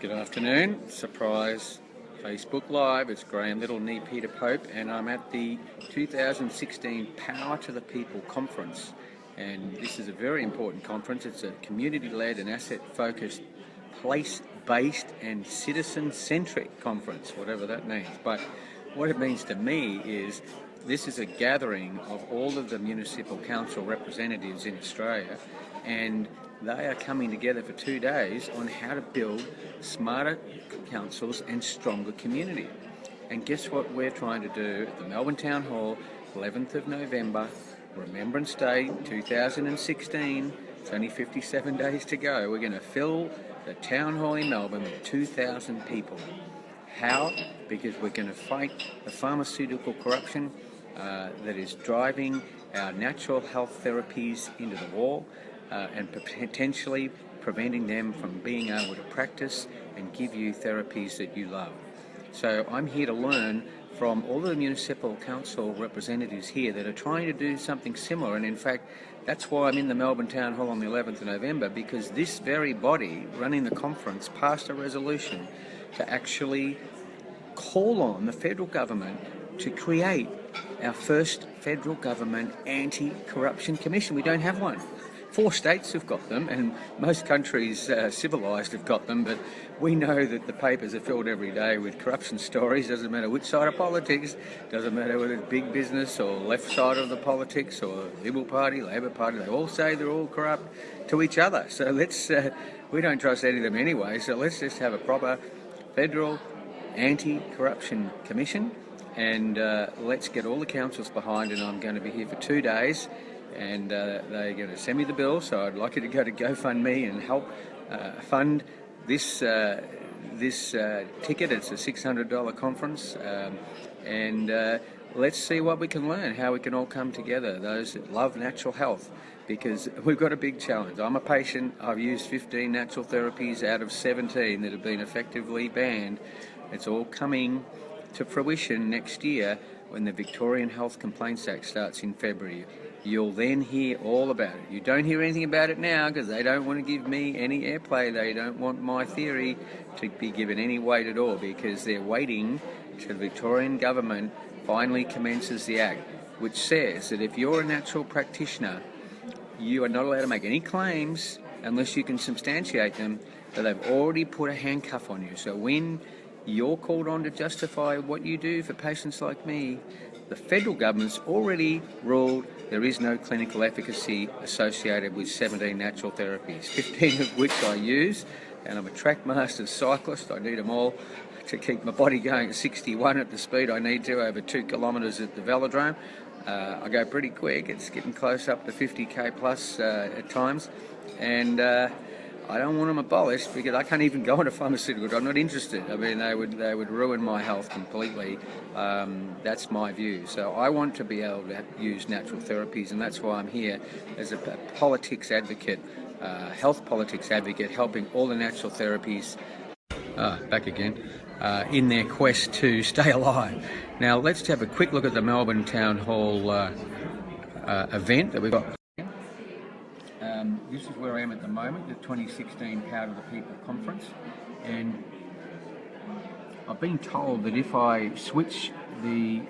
Good afternoon. Surprise Facebook Live. It's Graham Little, knee Peter Pope, and I'm at the 2016 Power to the People conference. And this is a very important conference. It's a community-led and asset-focused, place-based and citizen-centric conference, whatever that means. But what it means to me is this is a gathering of all of the municipal council representatives in Australia, and they are coming together for 2 days on how to build smarter councils and stronger community. And guess what we're trying to do at the Melbourne Town Hall, 11th of November, Remembrance Day 2016. It's only 57 days to go. We're going to fill the Town Hall in Melbourne with 2,000 people. How? Because we're going to fight the pharmaceutical corruption that is driving our natural health therapies into the wall, and potentially preventing them from being able to practice and give you therapies that you love. So I'm here to learn from all the municipal council representatives here that are trying to do something similar, and in fact that's why I'm in the Melbourne Town Hall on the 11th of November, because this very body running the conference passed a resolution to actually call on the federal government to create our first federal government anti-corruption commission. We don't have one. 4 states have got them, and most countries civilised have got them, but we know that the papers are filled every day with corruption stories. Doesn't matter which side of politics, doesn't matter whether it's big business or left side of the politics or Liberal Party, Labor Party, they all say they're all corrupt to each other. So we don't trust any of them anyway, so let's just have a proper federal anti-corruption commission, and let's get all the councils behind it. I'm going to be here for 2 days, and they're going to send me the bill, so I'd like you to go to GoFundMe and help fund this ticket. It's a $600 conference, and let's see what we can learn, how we can all come together, those that love natural health, because we've got a big challenge. I'm a patient. I've used 15 natural therapies out of 17 that have been effectively banned. It's all coming to fruition next year when the Victorian Health Complaints Act starts in February. You'll then hear all about it. You don't hear anything about it now because they don't want to give me any airplay. They don't want my theory to be given any weight at all, because they're waiting till the Victorian government finally commences the act, which says that if you're a natural practitioner, you are not allowed to make any claims unless you can substantiate them, that they've already put a handcuff on you. So when you're called on to justify what you do for patients like me, the federal government's already ruled there is no clinical efficacy associated with 17 natural therapies, 15 of which I use, and I'm a track master cyclist. I need them all to keep my body going at 61 at the speed I need to, over 2 kilometres at the velodrome. I go pretty quick. It's getting close up to 50k plus at times, and I don't want them abolished because I can't even go into pharmaceuticals. I'm not interested. I mean, they would ruin my health completely. That's my view. So I want to be able to use natural therapies, and that's why I'm here as a politics advocate, health politics advocate, helping all the natural therapies back again in their quest to stay alive. Now let's have a quick look at the Melbourne Town Hall event that we've got. This is where I am at the moment, the 2016 Power to the People conference, and I've been told that if I switch the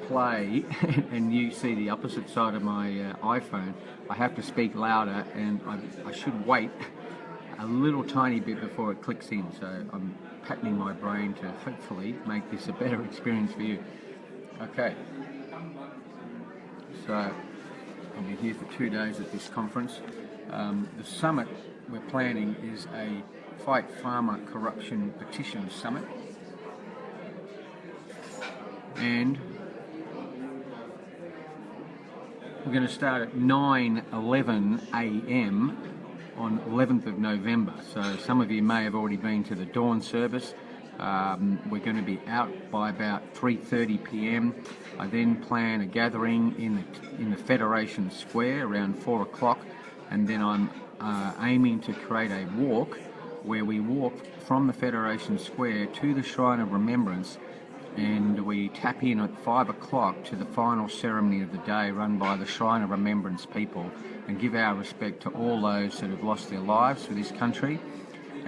play and you see the opposite side of my iPhone, I have to speak louder, and I should wait a little tiny bit before it clicks in. So I'm patterning my brain to hopefully make this a better experience for you. Okay, so I'll be here for 2 days at this conference. The summit we're planning is a Fight Pharma Corruption Petition Summit, and we're going to start at 9:11 a.m. on 11th of November. So some of you may have already been to the dawn service. We're going to be out by about 3:30 p.m. I then plan a gathering in the Federation Square around 4 o'clock, and then I'm aiming to create a walk where we walk from the Federation Square to the Shrine of Remembrance, and we tap in at 5 o'clock to the final ceremony of the day run by the Shrine of Remembrance people, and give our respect to all those that have lost their lives for this country.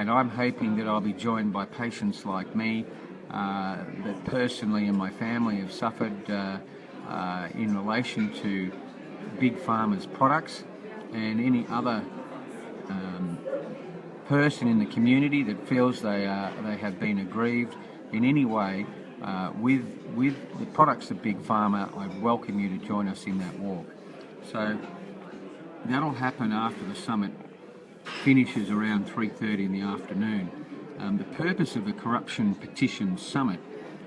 and I'm hoping that I'll be joined by patients like me that personally and my family have suffered in relation to Big Pharma's products, and any other person in the community that feels they have been aggrieved in any way with the products of Big Pharma. I welcome you to join us in that walk. So that'll happen after the summit finishes around 3:30 in the afternoon. The purpose of the Corruption Petition Summit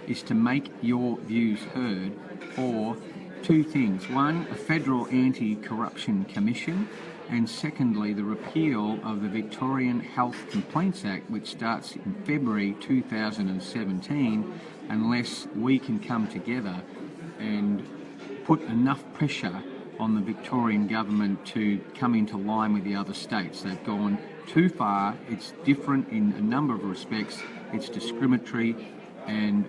is to make your views heard for two things. One, a federal anti-corruption commission, and secondly, the repeal of the Victorian Health Complaints Act, which starts in February 2017, unless we can come together and put enough pressure on the Victorian government to come into line with the other states. They've gone too far. It's different in a number of respects. It's discriminatory, and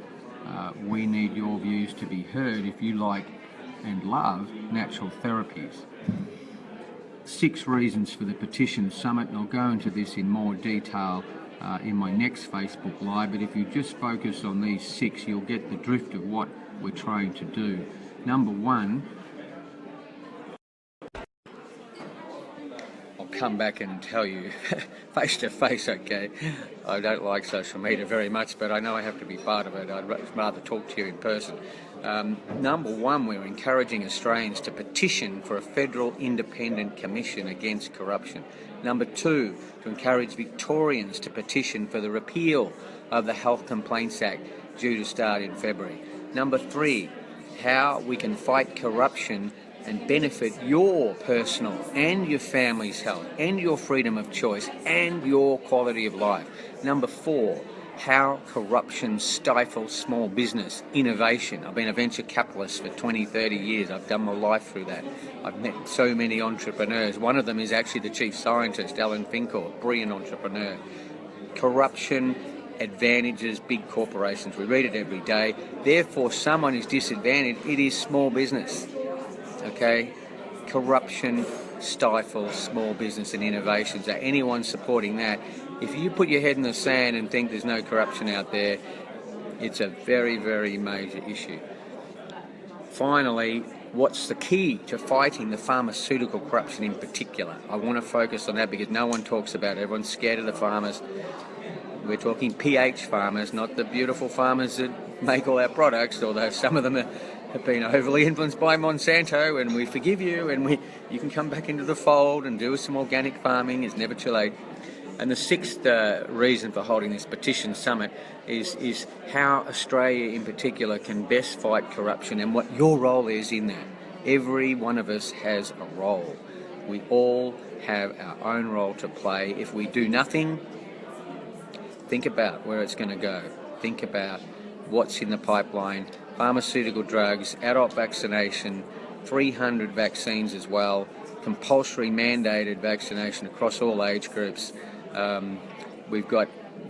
we need your views to be heard if you like and love natural therapies. 6 reasons for the petition summit, and I'll go into this in more detail in my next Facebook Live, but if you just focus on these 6, you'll get the drift of what we're trying to do. Number 1, I'll come back and tell you face to face, okay? I don't like social media very much, but I know I have to be part of it. I'd rather talk to you in person. Number 1, we're encouraging Australians to petition for a federal independent commission against corruption. Number 2, to encourage Victorians to petition for the repeal of the Health Complaints Act, due to start in February. Number 3, how we can fight corruption and benefit your personal and your family's health and your freedom of choice and your quality of life. Number 4, how corruption stifles small business innovation. I've been a venture capitalist for 20, 30 years. I've done my life through that. I've met so many entrepreneurs. One of them is actually the chief scientist, Alan Finkel, brilliant entrepreneur. Corruption advantages big corporations. We read it every day. Therefore, someone is disadvantaged. It is small business. Okay? Corruption stifles small business and innovation. So anyone supporting that, if you put your head in the sand and think there's no corruption out there, it's a very, very major issue. Finally, what's the key to fighting the pharmaceutical corruption in particular? I want to focus on that because no one talks about it. Everyone's scared of the farmers. We're talking PH farmers, not the beautiful farmers that make all our products, although some of them have been overly influenced by Monsanto, and we forgive you, and you can come back into the fold and do some organic farming. It's never too late. And the 6th reason for holding this petition summit is how Australia in particular can best fight corruption and what your role is in that. Every one of us has a role. We all have our own role to play. If we do nothing, think about where it's going to go. Think about what's in the pipeline. Pharmaceutical drugs, adult vaccination, 300 vaccines as well, compulsory mandated vaccination across all age groups. We've got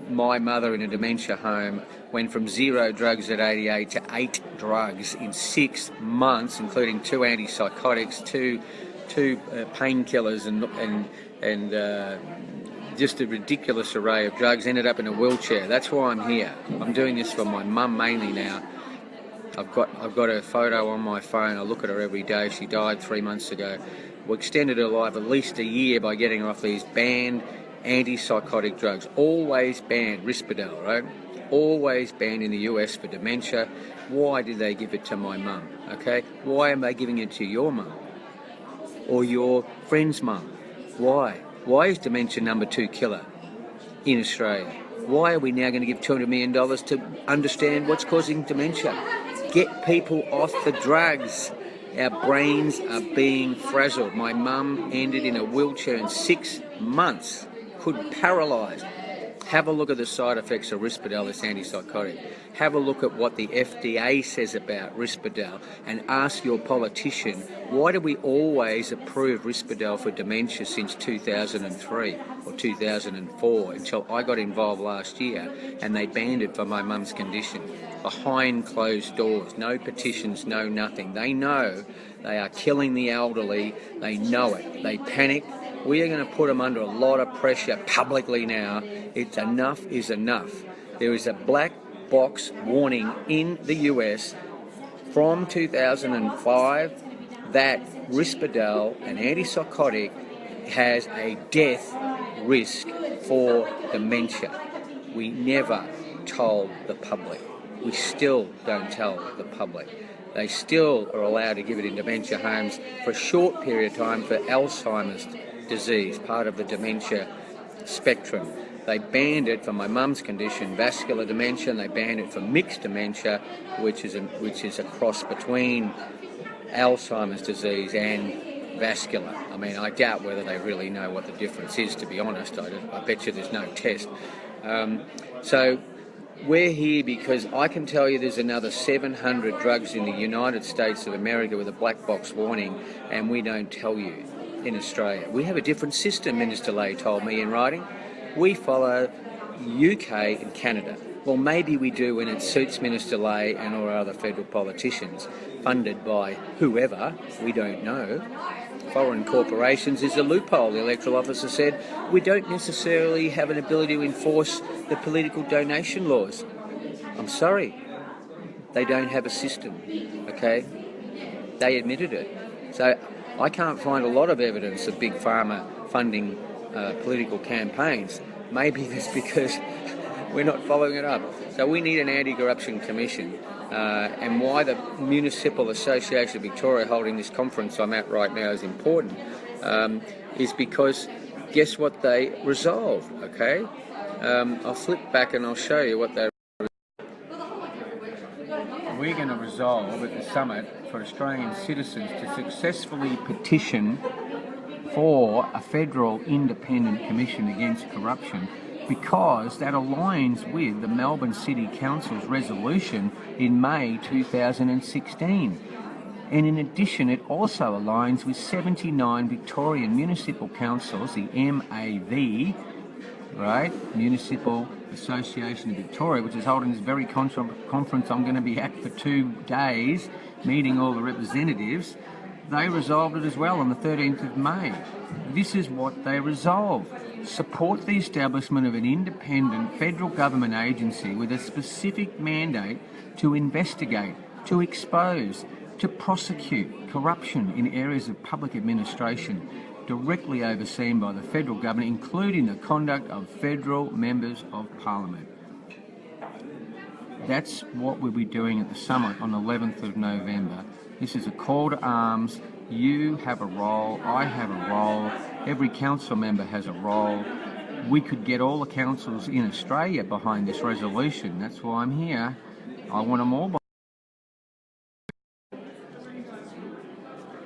my mother in a dementia home went from 0 drugs at 88 to 8 drugs in 6 months, including 2 antipsychotics, two painkillers, and just a ridiculous array of drugs. Ended up in a wheelchair. That's why I'm here. I'm doing this for my mum mainly now. I've got her photo on my phone. I look at her every day. She died 3 months ago. We extended her life at least a year by getting her off these banned antipsychotic drugs. Always banned, Risperdal, right? Always banned in the US for dementia. Why did they give it to my mum? Okay? Why am they giving it to your mum? Or your friend's mum? Why? Why is dementia number 2 killer in Australia? Why are we now going to give $200 million to understand what's causing dementia? Get people off the drugs. Our brains are being frazzled. My mum ended in a wheelchair in 6 months, paralysed. Have a look at the side effects of Risperdal, this antipsychotic. Have a look at what the FDA says about Risperdal and ask your politician, why do we always approve Risperdal for dementia since 2003 or 2004 until I got involved last year and they banned it for my mum's condition? Behind closed doors, no petitions, no nothing. They know they are killing the elderly. They know it. They panic. We are going to put them under a lot of pressure publicly now. It's enough is enough. There is a black box warning in the US from 2005 that Risperdal, an antipsychotic, has a death risk for dementia. We never told the public. We still don't tell the public. They still are allowed to give it in dementia homes for a short period of time for Alzheimer's disease, part of the dementia spectrum. They banned it for my mum's condition, vascular dementia, and they banned it for mixed dementia, which is a cross between Alzheimer's disease and vascular. I mean, I doubt whether they really know what the difference is, to be honest. I bet you there's no test. So we're here because I can tell you there's another 700 drugs in the United States of America with a black box warning, and we don't tell you in Australia. We have a different system, Minister Lay told me in writing. We follow UK and Canada. Well, maybe we do when it suits Minister Lay and or other federal politicians, funded by whoever, we don't know. Foreign corporations is a loophole. The electoral officer said we don't necessarily have an ability to enforce the political donation laws. I'm sorry, they don't have a system, okay? They admitted it. So I can't find a lot of evidence of Big Pharma funding political campaigns. Maybe that's because we're not following it up. So we need an anti-corruption commission. And why the Municipal Association of Victoria holding this conference I'm at right now is important, is because guess what they resolved, okay? I'll flip back and I'll show you what they We're going to resolve at the summit for Australian citizens to successfully petition for a federal independent commission against corruption, because that aligns with the Melbourne City Council's resolution in May 2016. And in addition, it also aligns with 79 Victorian municipal councils, the MAV, right, Municipal Association of Victoria, which is holding this very conference I'm going to be at for 2 days, meeting all the representatives. They resolved it as well on the 13th of May. This is what they resolved. Support the establishment of an independent federal government agency with a specific mandate to investigate, to expose, to prosecute corruption in areas of public administration directly overseen by the federal government, including the conduct of federal members of parliament. That's what we'll be doing at the summit on the 11th of November. This is a call to arms. You have a role, I have a role, every council member has a role. We could get all the councils in Australia behind this resolution. That's why I'm here. I want them all behind.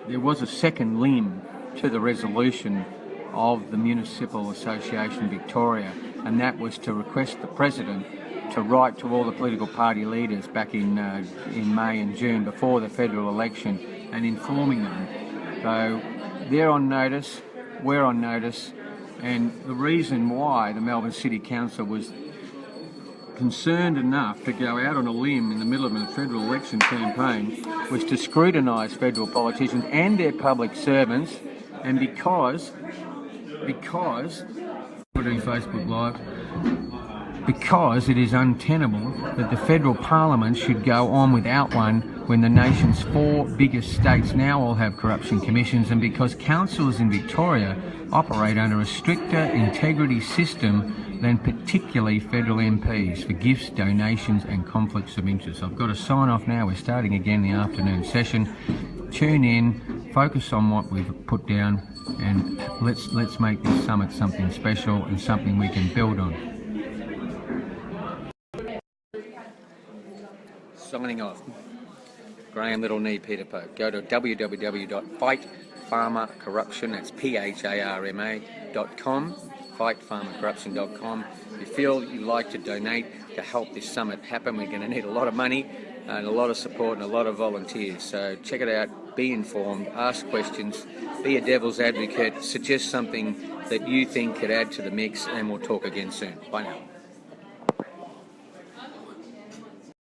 There was a second limb to the resolution of the Municipal Association Victoria, and that was to request the President to write to all the political party leaders back in May and June before the federal election and informing them. So they're on notice, we're on notice, and the reason why the Melbourne City Council was concerned enough to go out on a limb in the middle of a federal election campaign was to scrutinise federal politicians and their public servants, and because we're doing Facebook Live, because it is untenable that the federal parliament should go on without one when the nation's 4 biggest states now all have corruption commissions, and because councils in Victoria operate under a stricter integrity system than particularly federal MPs for gifts, donations and conflicts of interest. I've got to sign off now. We're starting again the afternoon session. Tune in, focus on what we've put down, and let's make this summit something special and something we can build on. Signing off. Graham Little Knee Peter Pope. Go to www.fightpharmacorruption, that's PHARMA.com, fightpharmacorruption.com. If you feel you'd like to donate to help this summit happen, we're going to need a lot of money and a lot of support and a lot of volunteers. So check it out, be informed, ask questions, be a devil's advocate, suggest something that you think could add to the mix, and we'll talk again soon. Bye now.